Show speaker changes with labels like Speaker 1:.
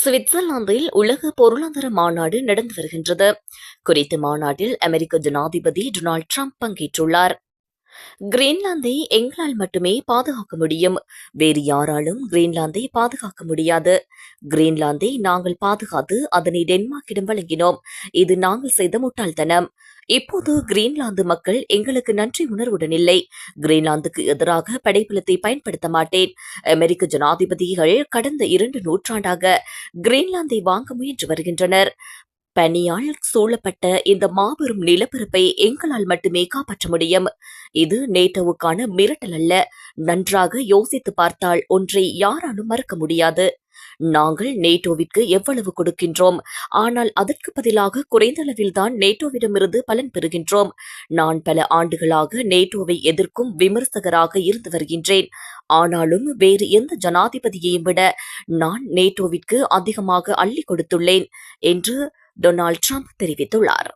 Speaker 1: சுவிட்சர்லாந்தில் உலக பொருளாதார மாநாடு நடந்து வருகின்றது. குறித்த மாநாட்டில் அமெரிக்க ஜனாதிபதி டொனால்டு டிரம்ப் பங்கேற்றுள்ளார். கிரீன்லாந்தை எங்களால் மட்டுமே பாதுகாக்க முடியும். வேறு யாராலும் கிரீன்லாந்தை பாதுகாக்க முடியாது. கிரீன்லாந்தை நாங்கள் பாதுகாத்து அதனை டென்மார்க்கிடம் வழங்கினோம். இது நாங்கள் செய்த முட்டாள்தனம். இப்போது கிரீன்லாந்து மக்கள் எங்களுக்கு நன்றி உணர்வுடன் இல்லை. கிரீன்லாந்துக்கு எதிராக படைபலத்தை பயன்படுத்த மாட்டேன். அமெரிக்க ஜனாதிபதிகள் கடந்த 2 நூற்றாண்டாக கிரீன்லாந்தை வாங்க முயன்று வருகின்றனர். பனியால் சூழப்பட்ட இந்த மாபெரும் நிலப்பரப்பை எங்களால் மட்டுமே காப்பாற்ற முடியும். இது நேட்டோவுக்கான மிரட்டல் அல்ல. நன்றாக யோசித்து பார்த்தால் ஒன்றை யாராலும் மறக்க முடியாது. நாங்கள் நேட்டோவிற்கு எவ்வளவு கொடுக்கின்றோம், ஆனால் அதற்கு பதிலாக குறைந்த அளவில்தான் நேட்டோவிடமிருந்து பலன் பெறுகின்றோம். நான் பல ஆண்டுகளாக நேட்டோவை எதிர்க்கும் விமர்சகராக இருந்து வருகின்றேன். ஆனாலும் வேறு எந்த ஜனாதிபதியையும் விட நான் நேட்டோவிற்கு அதிகமாக அள்ளி கொடுத்துள்ளேன் என்று டொனால்டு டிரம்ப் தெரிவித்துள்ளார்.